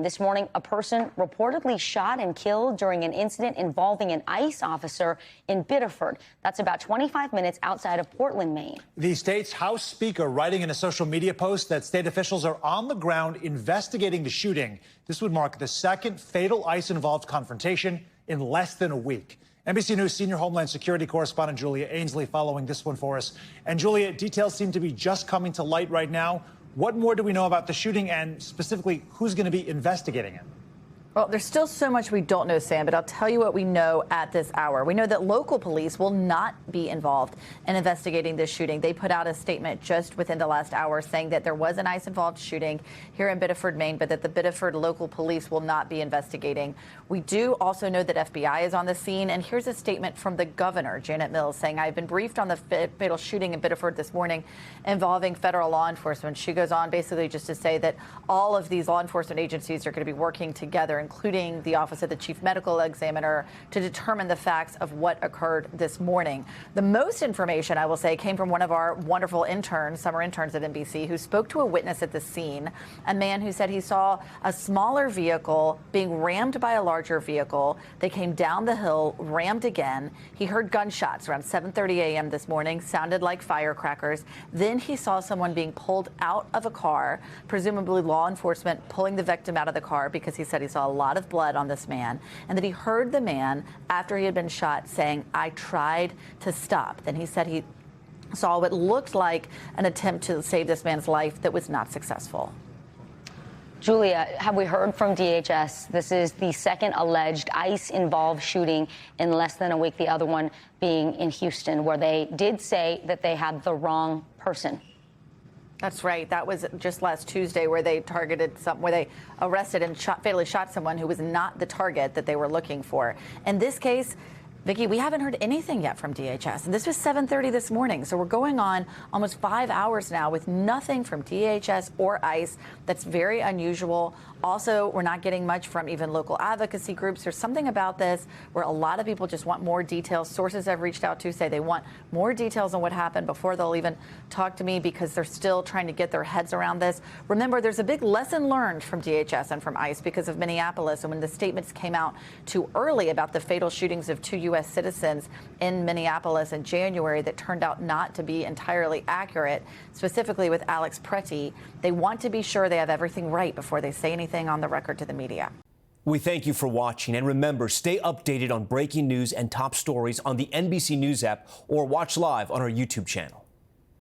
This morning, a person reportedly shot and killed during an incident involving an ICE officer in Biddeford. That's about 25 minutes outside of Portland, Maine. The state's House Speaker writing in a social media post that state officials are on the ground investigating the shooting. This would mark the second fatal ICE-involved confrontation in less than a week. NBC News senior Homeland Security correspondent Julia Ainsley following this one for us. And Julia, details seem to be just coming to light right now. What more do we know about the shooting and specifically who's going to be investigating it? Well, there's still so much we don't know, Sam, but I'll tell you what we know at this hour. We know that local police will not be involved in investigating this shooting. They put out a statement just within the last hour saying that there was an ICE-involved shooting here in Biddeford, Maine, but that the Biddeford local police will not be investigating. We do also know that FBI is on the scene, and here's a statement from the governor, Janet Mills, saying, I've been briefed on the fatal shooting in Biddeford this morning involving federal law enforcement. She goes on basically just to say that all of these law enforcement agencies are going to be working together, including the Office of the Chief Medical Examiner, to determine the facts of what occurred this morning. The most information, I will say, came from one of our wonderful interns, summer interns at NBC, who spoke to a witness at the scene, a man who said he saw a smaller vehicle being rammed by a larger vehicle. They came down the hill, rammed again. He heard gunshots around 7:30 a.m. this morning, sounded like firecrackers. Then he saw someone being pulled out of a car, presumably law enforcement pulling the victim out of the car because he said he saw a lot of blood on this man, and that he heard the man, after he had been shot, saying, I tried to stop. Then he said he saw what looked like an attempt to save this man's life that was not successful. Julia, have we heard from DHS? This is the second alleged ICE-involved shooting in less than a week, the other one being in Houston, where they did say that they had the wrong person. That's right. That was just last Tuesday where they where they arrested and fatally shot someone who was not the target that they were looking for. In this case, Vicki, we haven't heard anything yet from DHS, and this was 7:30 this morning. So we're going on almost 5 hours now with nothing from DHS or ICE. That's very unusual. Also, we're not getting much from even local advocacy groups. There's something about this where a lot of people just want more details. Sources I've reached out to say they want more details on what happened before they'll even talk to me because they're still trying to get their heads around this. Remember, there's a big lesson learned from DHS and from ICE because of Minneapolis. And when the statements came out too early about the fatal shootings of 2 U.S. citizens in Minneapolis in January that turned out not to be entirely accurate, specifically with Alex Pretty, they want to be sure they have everything right before they say anything on the record to the media. We thank you for watching, and remember, stay updated on breaking news and top stories on the NBC News app or watch live on our YouTube channel.